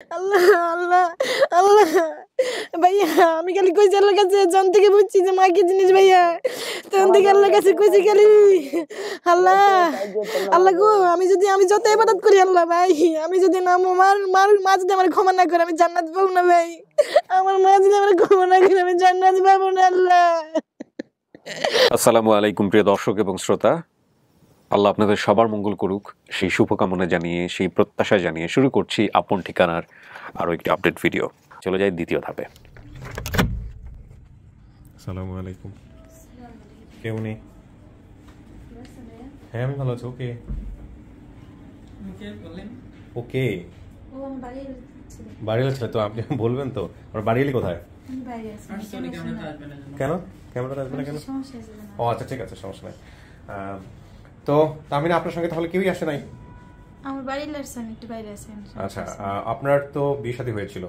আল্লাহ আল্লাহ আল্লাহ ভাইয়া আমি খালি কইছি আল্লাহর কাছে জন থেকে বুঝছি যে মা কি জিনিস ভাইয়া তখন থেকে আল্লাহর কাছে কইছি খালি আল্লাহ আল্লাহ গো আমি যত ইবাদত করি আল্লাহ ভাই আমি যদি না মা যদি আমার ক্ষমা না করে আমি জান্নাত পাবো না ভাই আমার মা যদি আমার ক্ষমা না করে আমি জান্নাত পাবো না আল্লাহ। আসসালামু আলাইকুম প্রিয় দর্শক এবং শ্রোতা, আল্লাহ আপনাদের সবার মঙ্গল করুক সেই শুভকামনা জানিয়ে সেই প্রত্যাশা জানিয়ে শুরু করছি আপন ঠিকানার আরও একটি আপডেট ভিডিও। চলে যাই দ্বিতীয় ধাপে। আসসালামু আলাইকুম। কে উনি? হ্যাঁ আমি ভালো আছি। ওকে ওকে বাড়ির ছেলে তো আপনি বলবেন তো আর বাড়ি এলি কোথায়? কেন ক্যামেরাটা আসবে না কেন? ও আচ্ছা ঠিক আছে, সমস্যা নাই। তো আমি না আপনার সঙ্গে তাহলে কেউই আসে নাই? আমার বাড়ি লাগছে, আমি একটু বাইরে আছি। আচ্ছা, আপনার তো বিয়ে শাদী হয়েছিল,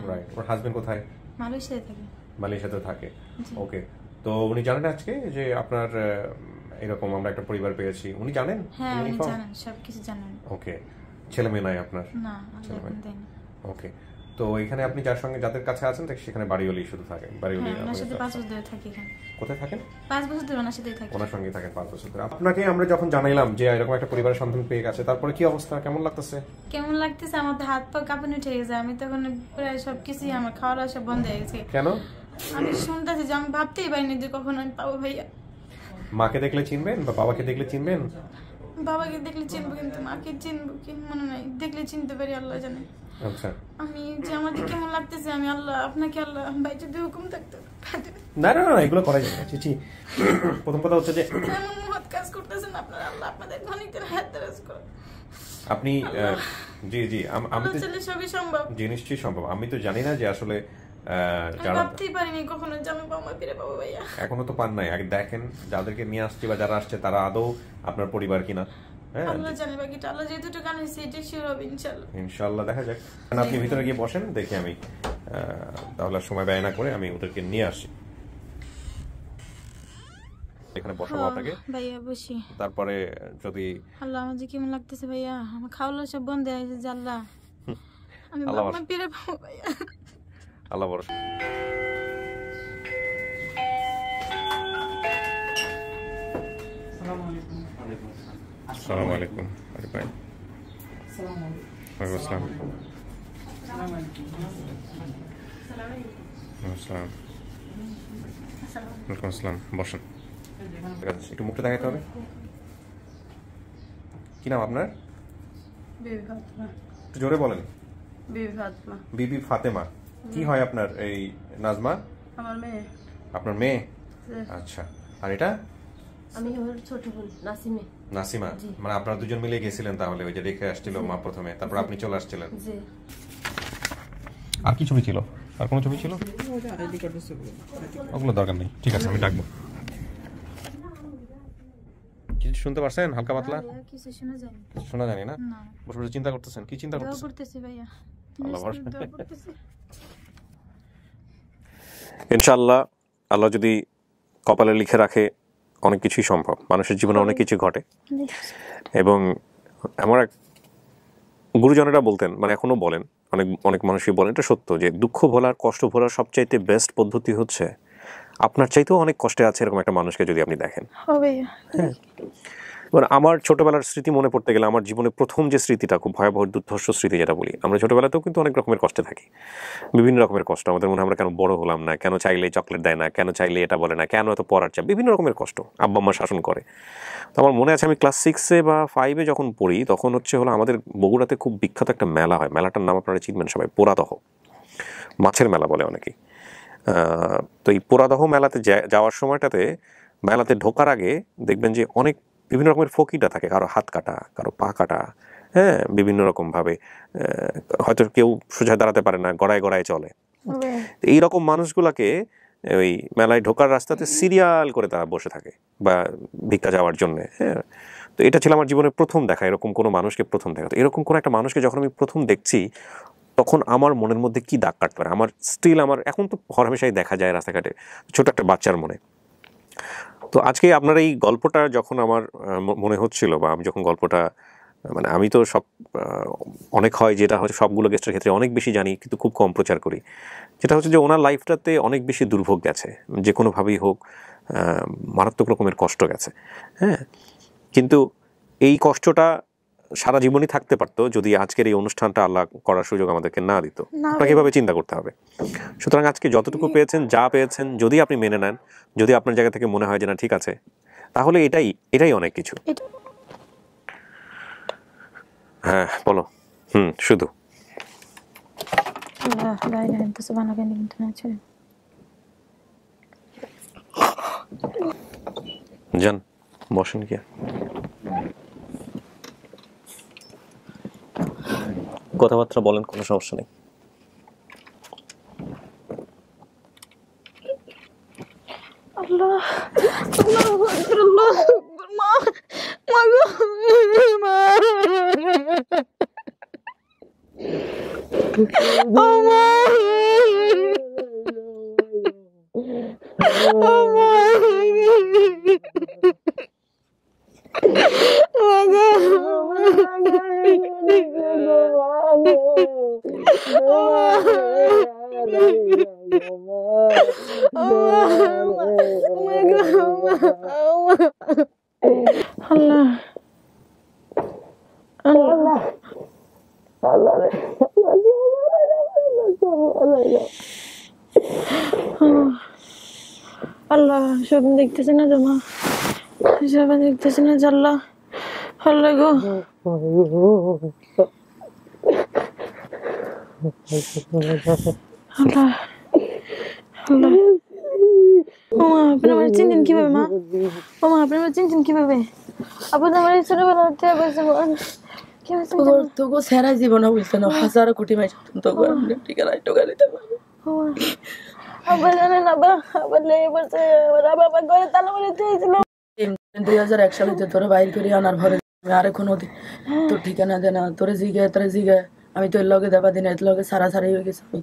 রাইট? ওর হাজবেন্ড কোথায়? মালয়েশিয়ায় থাকে। মালয়েশিয়াতে থাকে, ওকে। তো উনি জানেন আজকে যে আপনার এরকম আমরা একটা পরিবার পেয়েছি? উনি জানেন? হ্যাঁ উনি জানেন, সবকিছু জানেন। ওকে, ছেলে মেয়ে নাই আপনার? না, ছেলে মেয়ে দেন। ওকে, তো এখানে আপনি যাদের কাছে আছেন সেখানে বাড়িওয়ালি শুধু থাকেন? বাড়িওয়ালি ওনার সাথে 5 বছর ধরে থাকি এখানে। কোথায় থাকেন? 5 বছর ধরে ওনার সাথেই থাকি। ওনার সঙ্গেই থাকেন 5 বছর ধরে। আপনাকে আমরা যখন জানাইলাম যে এরকম একটা পরিবারের সন্ধান পেয়ে গেছে, তারপরে কি অবস্থা, কেমন লাগতেছে? কেমন লাগতেছে? আমার হাত পা কাঁপুনি উঠে গেছে। আমি তখন প্রায় সবকিছুই আমার খাওয়া দাওয়া সব বন্ধ হয়ে গেছে। কেন? আমি শুনতেছি যে আমি ভাবতেই পারিনি যে কখন আমি পাবো ভাইয়া। মাকে দেখলে চিনবেন বা বাবাকে দেখলে চিনবেন? বাবাকে দেখলে চিনবো, কিন্তু মাকে চিনবো কি মনে নাই। দেখলে চিনতে পারি, আল্লাহ জানে। আচ্ছা, আমি যে আমাকে কেমন লাগতেছে, আমি আল্লাহ আপনাকে আল্লাহ ভাই যদি হুকুম থাকতো না না না এগুলো করা যাবে না চিচি। প্রথম কথা হচ্ছে যে এমন মহৎ কাজ করতেছেন আপনারা, আল্লাহ আপনাদের ঘনিতের হাত দরাজ করুন। আপনি জি জি আমি তো সবই সম্ভব, জি নিশ্চয়ই সম্ভব। আমি তো জানি না যে আসলে ভাবতেই পারিনি কখনো যে আমি বাবা ফিরে পাবো ভাইয়া। এখনো তো পান নাই। আগে দেখেন যাদেরকে নিয়ে আসছি বা যারা আসছে তারা আদৌ আপনার পরিবার কিনা। হ্যাঁ আল্লাহ জানে বাকিটা, আল্লাহ যেটুকু জানে সেটাই শিওর হবে ইনশাআল্লাহ। ইনশাআল্লাহ দেখা যাক। আপনি ভিতরে গিয়ে বসেন, দেখি আমি তাহলে সময় ব্যয় না করে আমি ওদেরকে নিয়ে আসি। এখানে বসাবো আপনাকে ভাইয়া, বসি। তারপরে যদি আল্লাহ আমার যে কেমন লাগতেছে ভাইয়া, আমার খাওয়া সব বন্ধ হয়ে গেছে। আল্লাহ আমি বাবা ফিরে পাবো ভাইয়া। আল্লাহ ভরসা। আসসালামু আলাইকুম। আরে ভাই, ওয়ালাইকুম আসসালাম। ওয়ালাইকুম আসসালাম, বসেন। একটু মুখটা দেখাতে হবে। কি নাম আপনার? বিবি ফাতেমা। একটু জোরে বলেন। বিবি ফাতেমা। বিবি ফাতেমা। কি হয় আপনার এই নাজমা? আমার মেয়ে। আপনার মেয়ে? আচ্ছা, আর এটা? আমি ওর ছোট বোন নাসিমে। নাসিমা। মানে আপনারা দুজন মিলে গেছিলেন তাহলে? ওই যে রেখে আসছিল মা প্রথমে, তারপর আপনি চলে আসছিলেন? জি। আর কি ছবি ছিল? আর কোনো ছবি ছিল? ওগুলো দরকার নেই, ঠিক আছে আমি ডাকবো। কিছু শুনতে পারছেন হালকা পাতলা? কিছু শোনা যায় না। শোনা জানি না? বসে বসে চিন্তা করতেছেন? কি চিন্তা দোয়া করতেছেন? করতেছি ভাইয়া। আল্লাহ ভরসা। দোয়া করতেছি। ইনশাআল্লাহ আল্লাহ যদি কপালে লিখে রাখে অনেক কিছুই সম্ভব। মানুষের জীবনে অনেক কিছু ঘটে এবং আমার এক গুরুজনেরা বলতেন, মানে এখনো বলেন, অনেক অনেক মানুষই বলেন, এটা সত্য যে দুঃখ ভোলার কষ্ট ভোলার সবচাইতে বেস্ট পদ্ধতি হচ্ছে আপনার চাইতেও অনেক কষ্টে আছে এরকম একটা মানুষকে যদি আপনি দেখেন। হ্যাঁ, মানে আমার ছোটবেলার স্মৃতি মনে পড়তে গেলে আমার জীবনে প্রথম যে স্মৃতিটা, খুব ভয়াবহ দুর্ধর্ষ স্মৃতি যেটা বলি, আমরা ছোটবেলাতেও কিন্তু অনেক রকমের কষ্টে থাকি, বিভিন্ন রকমের কষ্ট। আমাদের মনে হয় আমরা কেন বড় হলাম না, কেন চাইলে চকলেট দেয় না, কেন চাইলে এটা বলে না, কেন এত পড়ার চাপ, বিভিন্ন রকমের কষ্ট, আব্বা আম্মা শাসন করে। তো আমার মনে আছে আমি ক্লাস 6 বা 5 যখন পড়ি তখন হলো আমাদের বগুড়াতে খুব বিখ্যাত একটা মেলা হয়। মেলাটার নাম আপনারা চিনবেন সবাই, পোড়াদহ, মাছের মেলা বলে অনেকে। তো এই পোড়াদহ মেলাতে যাওয়ার সময়টাতে, মেলাতে ঢোকার আগে দেখবেন যে অনেক বিভিন্ন রকমের ফকিটা থাকে, কারো হাত কাটা, কারো পা কাটা, হ্যাঁ, বিভিন্ন রকমভাবে, হয়তো কেউ সোজা দাঁড়াতে পারে না, গড়ায় গড়ায় চলে। এইরকম মানুষগুলাকে ওই মেলায় ঢোকার রাস্তাতে সিরিয়াল করে তারা বসে থাকে বা ভিক্ষা যাওয়ার জন্যে। হ্যাঁ, তো এটা ছিল আমার জীবনের প্রথম দেখা, এরকম কোনো মানুষকে প্রথম দেখা। তো এরকম কোনো একটা মানুষকে যখন আমি প্রথম দেখছি তখন আমার মনের মধ্যে কি দাগ কাটতে পারে, আমার স্টিল, আমার এখন তো হরহামেশাই দেখা যায় রাস্তাঘাটে ছোট একটা বাচ্চার মনে। তো আজকে আপনার এই গল্পটা যখন আমার মনে হচ্ছিল বা আমি যখন গল্পটা মানে আমি তো সব অনেক হয় যেটা হচ্ছে সবগুলো গেস্টের ক্ষেত্রে অনেক বেশি জানি কিন্তু খুব কম প্রচার করি, যেটা হচ্ছে যে ওনার লাইফটাতে অনেক বেশি দুর্ভোগ গেছে, যে কোনোভাবেই হোক মারাত্মক রকমের কষ্ট গেছে। হ্যাঁ, কিন্তু এই কষ্টটা সারা জীবনই থাকতে পারতো যদি আজকের এই অনুষ্ঠানটা আল্লাহ করার সুযোগ আমাদেরকে না দিত। আপনাকে এভাবে চিন্তা করতে হবে। সুতরাং আজকে যতটুকু পেয়েছেন, যা পেয়েছেন, যদি আপনি মেনে নেন, যদি আপনার জায়গা থেকে মনে হয় যে না ঠিক আছে, তাহলে এটাই অনেক কিছু। হ্যাঁ বলো। শুধু যান বসেন, কি কথাবার্তা বলেন, কোনো সমস্যা নেই। আল্লাহ আল্লাহ মা মা গো মা আল্লাহ সব দেখতেছি না জমা, সব দেখতেছি না জাল্লা। আল্লাহ গো আল্লাহ আল্লাহ। ওমা আপনি আমার চিনছেন কিভাবে মা? ওমা আপনি আমার চিনছেন কিভাবে? আপনি আমার ছোটবেলা থেকে তোকে সেরা জীবনে বলছে না, হাজারো কোটি মাইস তোকে ঠিকানায় টোকা দিতে পারবো। আবার জানেন আবার লেগে পড়ছে, বাবা ঘরে তালা মারি দিয়েছিল। 2001 সালে যে তোরে বাইর করে আনার ঘরে আর এখন তোর ঠিকানা দেনা তোরে জিগে আমি তো এর লগে দেবা দিন এর লগে সারাসারি হয়ে গেছে। আমি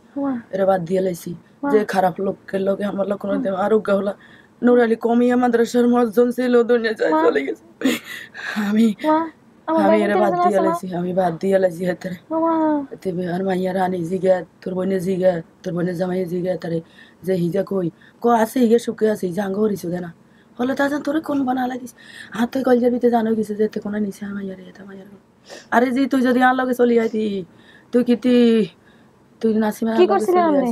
এরা বাদ দিয়ে লাইছি যে খারাপ লোকের লগে আমার লোক কোনো আরোগ্য হলা। নুর আলী কমিয়া মাদ্রাসার মসজন ছিল, দুনিয়া যায় চলে গেছে। আমি এরা বাদ দিয়ে লাইছি, বাদ দিয়ে লাইছি হাতে। আর মাইয়া রানী জিগা তোর বোনে জিগা, তোর বোনের জামাই জিগা তারে যে হিজা কই আছে হিগে সুখে আছে জাঙ্গ হরিছো দেনা হলে তা তোরে কোন বানা লাগিস হাতে কলজার ভিতরে জানো গেছে যে কোনো নিচে মাইয়া রে এটা মাইয়া। আরে জি তুই যদি আর লগে চলি আইতি তুই তুই নাসিমা কি করছিলেন আপনি?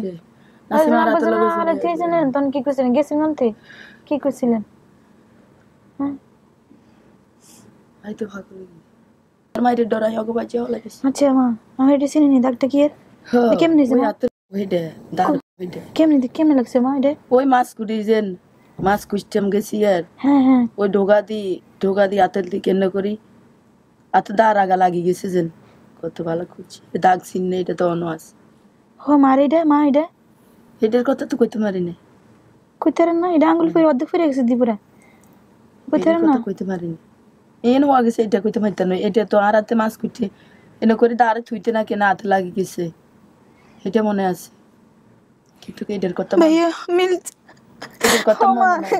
নাসিমা রাতে লগে আরে দিয়েছেন তখন কি করছিলেন? গেছিলেন আনতে কি করছিলেন? আই তো ভাগ করি আর মাইরে ডরাই আগো বাজে হলা গেছে। আচ্ছা মা আমি এটা চিনি নি, দাগটা কি এর? কেমনে ওই আতে হইডে দাগ হইডে কেমনে লাগছে মা এটা? ওই মাছ কুড়িছেন মাছ কুইস্টেম গেছি আর হ্যাঁ ওই ঢোকা দি আতেল দি কেন করি আতে দাঁড় আগা লাগি গেছে যেন কত ভালো খুঁজছি দাগ চিহ্ন এটা তো অন্য আছে। ও মার এটা মা এটা এটার কথা তো কইতে পারি না, কইতারেন না? এটা আঙ্গুল ফেরে অর্ধেক ফেরে গেছে দিপুরা, কইতারেন না? কইতে পারি না এন হওয়া গেছে এটা কইতে পারতাম না। এটা তো আর হাতে মাছ কুইতে এনে করে দাঁড়ে থুইতে না কেনা হাতে লাগি গেছে এটা মনে আছে, কিন্তু এটার কথা ভাইয়া মিল এটার কথা মনে নাই।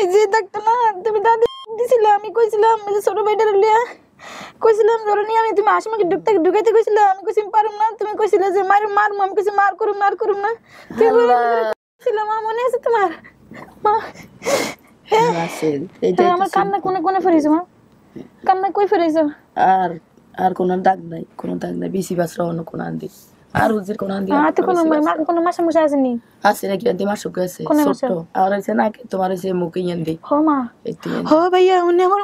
এই যে দাগটা না তুমি দাদি দিছিল, আমি কইছিলাম এই যে ছোট ভাইটার লিয়া কইছিলাম ধরে নিয়ে আমি তুমি আসমকে ঢুকাইতে কইছিলাম, আমি কইছি পারুম না, তুমি কইছিলে যে মার আমি কইছি মার করুম না তুই কইছিলাম। মা মনে আছে তোমার? মা তুমি আমার কান্না কোনে ফেরেছো মা? কান্না কই ফেরেছো? আর কোনো দাগ নাই বেশি বাসরা অন্য কোনো আন্দি আর হুজুর কোনো আন্দি তো কোনো মাসা মুসা আসেনি? আছে নাকি আন্দি মাসুক আছে ছোট আর আছে নাকি তোমার আছে মুখে আন্দি। হো মা হো ভাইয়া উনি আমার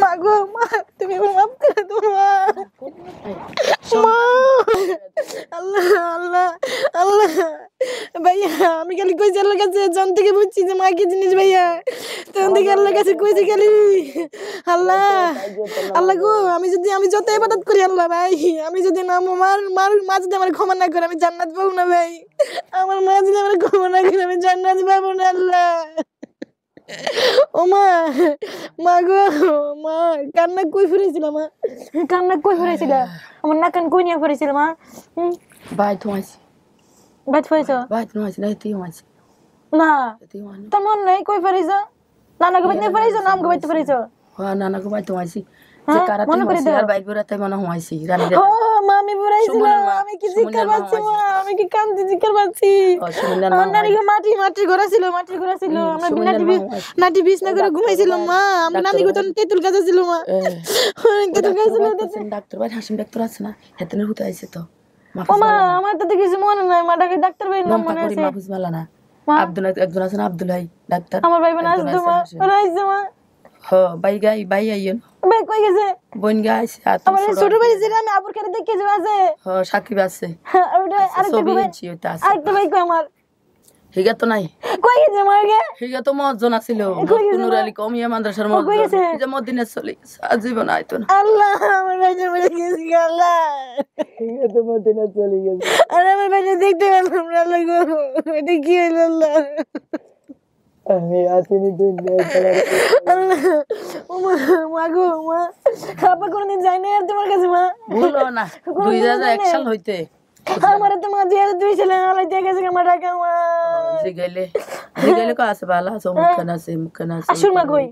মা গো মা তুমি আমার মাফ করে দাও মা। আল্লাহ আল্লাহ আল্লাহ ভাইয়া আমি খালি কইছি আল্লাহর কাছে, জন থেকে বুঝছি যে মা কি জিনিস ভাইয়া, তখন থেকে আল্লাহর কাছে কইছি খালি আল্লাহ আল্লাহ গো আমি যত ইবাদত করি আল্লাহ ভাই, আমি যদি না মা যদি আমার ক্ষমা না করে আমি জান্নাত পাবো না ভাই, আমার মা যদি আমার ক্ষমা না করে আমি জান্নাত পাবো না আল্লাহ। ও মা গো মা কান্না কই ফিরেছিল মা? কান্না কই ফিরেছিল? আমার নাকান কই নিয়ে ফিরেছিল মা? বাইত হইছে বাইত ফিরেছো? বাইত নইছে না তুই হইছে না তোর মন নাই কই ফিরেছো? নানাকে বাইত নিয়ে ফিরেছো না আমাকে বাইত ফিরেছো? হ্যাঁ নানাকে বাইত হইছে যে হ্যাঁ, কারাতে মনে করে হইছে দাও। আর বাইর বেরাতে মনে হইছি রানীরে ও মা আমি বুড়াইছিলাম, সুমনের মা, আমি কি সুমনের চিৎকার মা পাচ্ছি মা, হয়েছে। আমি কি কান্দি চিৎকার পাচ্ছি। সুমনের মা আমার নানিকে মাটির ঘোরা ছিল, আমরা সুমনের নাটি মা হয়েছে। নাটি বিছনা করে ঘুমাইছিলাম মা, আমার নানি কোথাও তেঁতুল গাছে ছিল মা, অনেক তেঁতুল গাছ ছিল। ডাক্তার ভাই হাসিম ডাক্তার আছে না হেতেনের হুতে আইছে তো ও মা আমার তো কিছু মনে নাই মা, ডাকে ডাক্তার ভাই নাম মনে আছে। মাহফুজ মালা না মা। আব্দুল একজন আছে না আব্দুল ভাই ডাক্তার আমার ভাই বোন একজন আসতো আছে, মা, হাসিম। ওরা আইছে মা। হ ভাই আইয়েন ভাই কই গেছে? বোন গা আইছে আর আমার এই ছোট ভাই যেটা আমি আপুর কাছে দেখে যে আছে, হ সাকিব আছে আর ওটা আরেকটা ছবি ভাই, ইঞ্চি ওইটা আছে আরেকটা ভাই কই আমার, হিগা তো নাই কই গেছে মার্গে? হিগা তো মজন আছিল কই গেছে নুর মা? আলী কমিয়া মাদ্রাসার কই মজন গেছে? যে মদিনে চলে গেছে আজীবন আইতো না আল্লাহ আমার ভাইটা মরে গেছে আল্লাহ, হিগা তো মদিনে চলে গেছে আর আমার ভাইটা দেখতে পেলাম না আল্লাহ গো, এটা কি হইল আল্লাহ। আমি আসিনি দুনিয়ায় আল্লাহ ও মা, মা গো মা, আপা কোনদিন যাই না আর তোমার কাছে মা, ভুলো না 2001 সাল হইতে আমার তো মা 2002 সালে আলাই দিয়ে গেছে আমার টাকা মা। জিগাইলে কো আছে ভালো আছে মুখখান আছে আর সুরমা কই?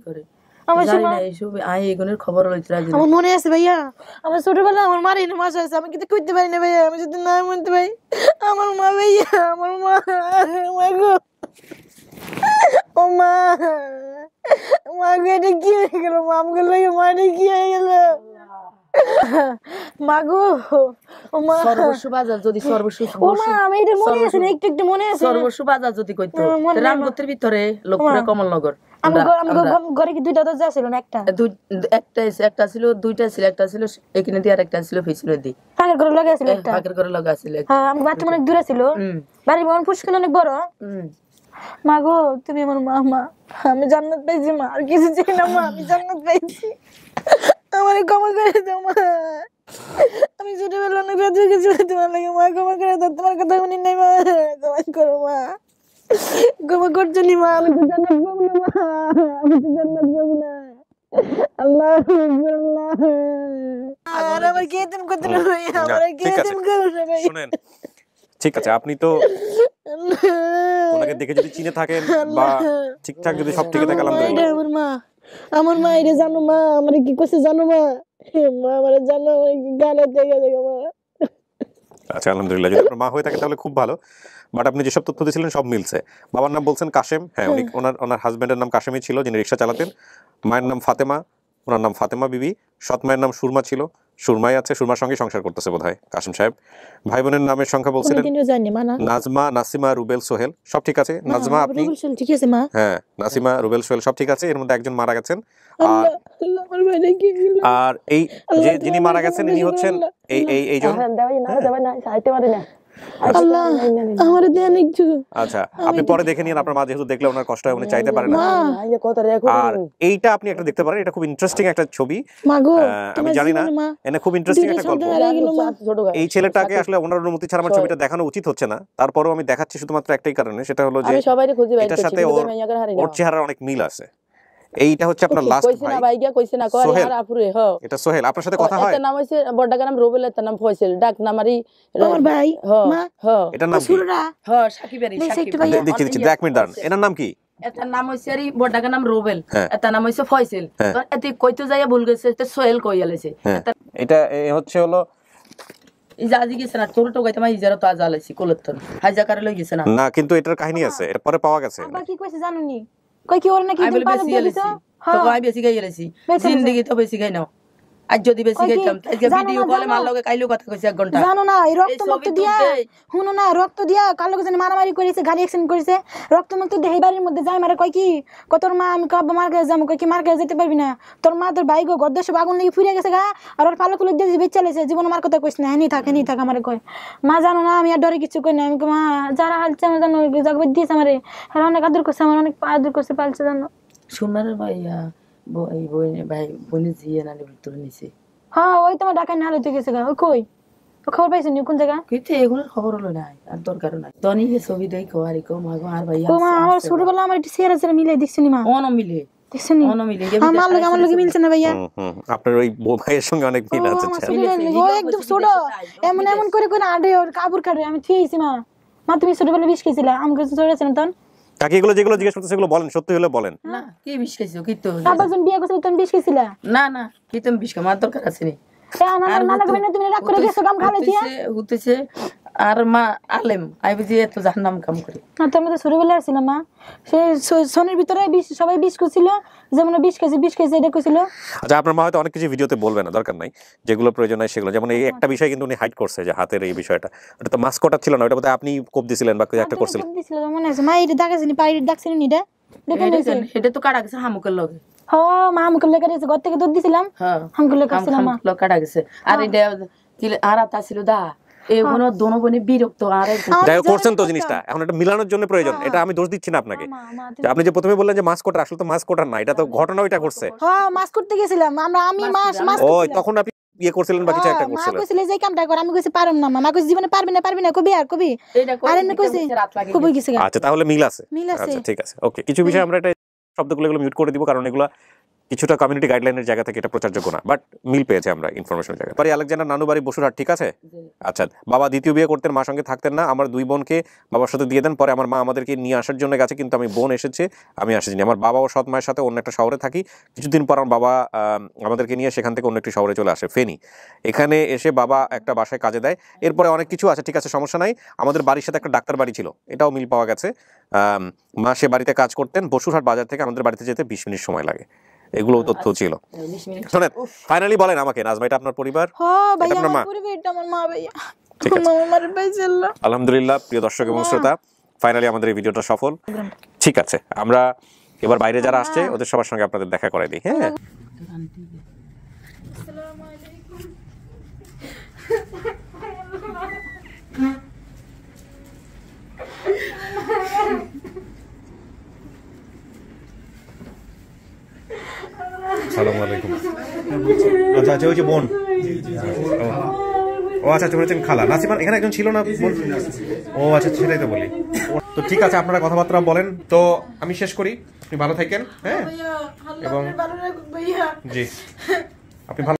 আমার জানি সুরমা, না এইসব আই এগুনের খবর লইতে রাজি না। আমার মনে আছে ভাইয়া, আমার ছোটবেলা আমার মার এনে মাছ আছে, আমি কিন্তু কইতে পারি না ভাইয়া, আমি যদি না বলতে ভাই আমার মা ভাইয়া, আমার মা, মা গো ও মা, মা গো এটা কি হয়ে গেল মা, আমগুলো লাগে মা এটা কি হয়ে গেল মা গো, ও মা, সর্বস্ব বাজার যদি সর্বস্ব ও মা আমি এটা মনে আছে না, একটু মনে আছে। সর্বস্ব বাজার যদি কইতো মনে নাই রামগতির ভিতরে লোকপুরা কমলনগর ঘরে কি দুইটা দরজা ছিল না একটা? একটা ছিল দুইটা ছিল একটা ছিল এখানে দিয়ে আর একটা ছিল পিছনে দিয়ে কাকের ঘরে লাগা ছিল একটা, ভাগের করে লাগা ছিল হ্যাঁ আমার বাথরুম অনেক দূরে ছিল, বাড়ির মন পুষ্কিন অনেক বড়। মা গো তুমি আমার মা, মা আমি জান্নাত পাইছি মা, আর কিছু চাই না মা, আমি জান্নাত পাইছি, আমার ক্ষমা করে দাও মা, আমি ছোটবেলা অনেক রাত হয়ে গেছিল তোমার লাগে মা, ক্ষমা করে দাও, তোমার কথা শুনি নাই মা, ক্ষমা করো মা, ক্ষমা করছো নি মা, আমি তো জান্নাত পাবো না মা, আমি তো জান্নাত পাবো না। আল্লাহ আকবার, আল্লাহ, আর আমার কে তুমি করতে না ভাই, আমার কে ঠিক আছে। তুমি করো না ভাই, শুনেন ঠিক আছে, আপনি তো ওনাকে দেখে যদি চিনে থাকেন বা ঠিকঠাক যদি সব ঠিক থাকে আলহামদুলিল্লাহ। আমার মা এটা জানো মা, আমার কি করছে জানো মা, মা আমার জানো আমার কি গালে থেকে দেখো মা। আচ্ছা আলহামদুলিল্লাহ, যদি আপনার মা হয়ে থাকে তাহলে খুব ভালো। বাট আপনি যেসব তথ্য দিয়েছিলেন সব মিলছে। বাবার নাম বলছেন কাশেম, হ্যাঁ উনি ওনার হাজবেন্ডের নাম কাশেমই ছিল যিনি রিক্সা চালাতেন। মায়ের নাম ফাতেমা, ওনার নাম ফাতেমা বিবি। সৎ মায়ের নাম সুরমা ছিল, সুরমাই আছে, সুরমার সঙ্গে সংসার করতেছে বোধহয় কাশেম সাহেব। ভাই বোনের নামের সংখ্যা বলছিলেন জানি মা না, নাজমা, নাসিমা, রুবেল, সোহেল, সব ঠিক আছে। নাজমা আপনি, ঠিক আছে মা, হ্যাঁ নাসিমা, রুবেল, সোহেল সব ঠিক আছে। এর মধ্যে একজন মারা গেছেন। আর আল্লাহ আমার ভাইটা কি হলো? আর এই যে যিনি মারা গেছেন ইনি হচ্ছেন এইজন। আল্লাহ আমার দেন একটু, আচ্ছা আপনি পরে দেখে নিন, আপনার মা যেহেতু দেখলে ওনার কষ্ট হয় উনি চাইতে পারেন না। আর এইটা আপনি একটা দেখতে পারেন, এটা খুব ইন্টারেস্টিং একটা ছবি। মা গো আমি জানি না, এনে খুব ইন্টারেস্টিং একটা গল্প। এই ছেলেটাকে আসলে ওনার অনুমতি ছাড়া আমার ছবিটা দেখানো উচিত হচ্ছে না, তারপরেও আমি দেখাচ্ছি শুধুমাত্র একটাই কারণে, সেটা হলো যে এটার সাথে ওর চেহারার অনেক মিল আছে। এইটা হচ্ছে আপনার লাস্ট ভাই সোহেল, এটা সোহেল, আপনার সাথে কথা হয়? নাম হইছে বড়ডাকা নাম রুবেল, তার নাম ফয়সাল, ডাক নামারি আমার ভাই মা, এটার নাম কি? সুররা সাকিবের দিচ্ছি 1 মিনিট দাঁড়ান, এনার নাম কি? এটার নাম হইছে আরি বড়ডাকা নাম রুবেল, হ্যাঁ। এটার নাম হইছে ফয়সাল। হ্যাঁ। এতে কইতে যাইয়া ভুল গেছে, এটা সোহেল কইয়া লাইছে। এটা হচ্ছে হলো ইজাজি গেছে না, তোর তো গাইতে মা ইজারা তো আজ আলাইছি কোলতন হাইজা করে লই গেছে না। না, কিন্তু এটার কাহিনী আছে, এটা পরে পাওয়া গেছে। আব্বা কি কইছে জানোনি, কই কি ওর নাকি আমি বলে বেশি গেছি তো কই বেশি গাই গেছি, জিন্দেগি তো বেশি গাই নাও। আজ যদি বেশি গাইতাম আজকে ভিডিও কলে মার লগে কাইলো কথা কইছে 1 ঘন্টা। জানো না এই রক্ত মুক্ত দিয়া, শুনো না রক্ত দিয়া কার লগে জানি মারামারি করেছে, গাড়ি অ্যাক্সিডেন্ট করেছে, রক্ত মুক্ত দেহে বাড়ির মধ্যে যায় মারে কই কি তোর মা, আমি কব মার কাছে যাবো, কই কি মার কাছে যেতে পারবি না, তোর মা তোর ভাই গো গদ্দা সব আগুন লাগি ফুরিয়ে গেছে গা, আর ওর পালক খুলে দিয়ে বেচ চালাইছে, জীবন আমার কথা কইছ না, হেনি থাক আমারে কই। মা জানো না আমি আর ডরে কিছু কই না, আমি মা যারা হালছে আমার জানো জগবে দিয়েছে আমারে, আর অনেক আদর করছে, আমার অনেক আদর করছে, পালছে জানো। সুনার ভাইয়া বই বই ভাই বনে জিয়ে না ভিতরে নিছে। হ্যাঁ ওই তোমার ঢাকায় না হইতে গেছে গা, কই ও খবর পাইছেন কোন জায়গা? কিন্তু এগুলোর খবর হলো নাই, আর দরকারও নাই। তনি এই ছবি দেখো আর কো মাগো আর ভাইয়া ও মা আমার ছোটবেলা আমার একটু চেহারা চেহারা মিলাই দেখছনি মা, অন মিলে দেখছনি অন মিলে আমার লগে মিলছে না ভাইয়া, আপনার ওই ভাইয়ের সঙ্গে অনেক মিল আছে। ও একদম ছোট, এমন করে আডে ওর কাপড় কাটে, আমি থুইছি মা। মা তুমি ছোটবেলা বিষ খেয়েছিলা, আমি কাছে ছোট ছিলাম তখন, কাকি এগুলো যেগুলো জিজ্ঞেস করতে সেগুলো বলেন, সত্যি হলে বলেন। না কি বিষ খাইছো কি তো আবার যখন বিয়ে করছিল তুমি বিষ খেয়েছিলা? না না কি তুমি বিষ খাওয়ার দরকার আছে নি নানা কবে না তুমি রাগ করে গেছো কাম খালে দিয়া? হতেছে আর মা আলেম আই বুঝি এত জাহান্নাম কাম করে না তো আমি তো ছোটবেলায় আসছিলাম মা, সে সোনের ভিতরে সবাই বিষ করছিল, যেমন বিষ খাইছে এটা করছিল। আচ্ছা আপনার মা হয়তো অনেক কিছু ভিডিওতে বলবে না, দরকার নাই, যেগুলো প্রয়োজন হয় সেগুলো। যেমন এই একটা বিষয় কিন্তু উনি হাইড করছে যে হাতের এই বিষয়টা, ওটা তো মাস্কটা ছিল না, ওটা বোধহয় আপনি কোপ দিছিলেন বা কিছু একটা করছিলেন। দিছিল মনে আছে মা, এটা দাগাছিনি পাড়ি ডাকছিনি এটা দেখে নিয়েছে। এটা তো কাটা গেছে হামুকের লগে। হ মা আমাকে লেখা দিয়েছে, ঘর থেকে দুধ দিছিলাম হ্যাঁ আমাকে লেখা দিছিলাম মা। হামুকের কাটা গেছে। আর এটা আর আতা ছিল দা এগুলো দোনো বোনে বিরক্ত আর যাই হোক করছেন তো জিনিসটা, এখন এটা মিলানোর জন্য প্রয়োজন, এটা আমি দোষ দিচ্ছি না আপনাকে। যে আপনি যে প্রথমে বললেন যে মাস্ক কোটার, আসলে তো মাস্ক কোটার না, এটা তো ঘটনা ওইটা করছে। হ্যাঁ মাছ করতে গেছিলাম আমি মাছ ওই তখন আপনি ইয়ে করছিলেন বা কিছু একটা মা করছিলেন। কইছিল যে কামটা কর, আমি কইছি পারম না মা কইছি জীবনে পারবি না কবি আর কবি আর এমনি কইছি কবি গেছে। আচ্ছা তাহলে মিল আছে, মিল আছে। আচ্ছা ঠিক আছে ওকে। কিছু বিষয় আমরা এটা শব্দগুলো এগুলো মিউট করে দিব, কারণ এগুলো কিছুটা কমিউনিটি গাইডলাইনের জায়গা থেকে এটা প্রচারযোগ্য না, বাট মিল পেয়েছে আমরা ইনফরমেশনের জায়গা। বাড়ি আলেকজান্ডার নানু বাড়ি বসুরহাট, ঠিক আছে। আচ্ছা বাবা দ্বিতীয় বিয়ে করতেন, মা সঙ্গে থাকতেন না, আমার 2 বোনকে বাবার সাথে দিয়ে দেন, পরে আমার মা আমাদেরকে নিয়ে আসার জন্য গেছে, কিন্তু আমি বোন এসেছে আমি আসিনি। আমার বাবা ও সৎ মায়ের সাথে অন্য একটা শহরে থাকি, কিছুদিন পর আমার বাবা আমাদেরকে নিয়ে সেখান থেকে অন্য একটি শহরে চলে আসে ফেনী। এখানে এসে বাবা একটা বাসায় কাজে দেয়, এরপরে অনেক কিছু আছে, ঠিক আছে সমস্যা নাই। আমাদের বাড়ির সাথে একটা ডাক্তার বাড়ি ছিল, এটাও মিল পাওয়া গেছে। মা সে বাড়িতে কাজ করতেন, বসুরহাট বাজার থেকে আমাদের বাড়িতে যেতে 20 মিনিট সময় লাগে, এগুলো তথ্য ছিল। শোনেন ফাইনালি বলেন আমাকে, নাজমা এটা আপনার পরিবার? হ্যাঁ ভাই আপনার মা? আমার পরিবারটা আমার মা ভাইয়া। ঠিক আছে আমার ভাই ছিল। আলহামদুলিল্লাহ। প্রিয় দর্শক এবং শ্রোতা, ফাইনালি আমাদের এই ভিডিওটা সফল। ঠিক আছে আমরা এবার বাইরে যারা আসছে ওদের সবার সঙ্গে আপনাদের দেখা করাই দিই। হ্যাঁ আসসালামু আলাইকুম। আচ্ছা আচ্ছা ওই যে বোন, ও আচ্ছা বলেছেন খালা নাসিমা, এখানে একজন ছিল না বোন? ও আচ্ছা সেটাই তো বলি। তো ঠিক আছে আপনারা কথাবার্তা বলেন, তো আমি শেষ করি, আপনি ভালো থাকেন। হ্যাঁ এবং জি আপনি ভালো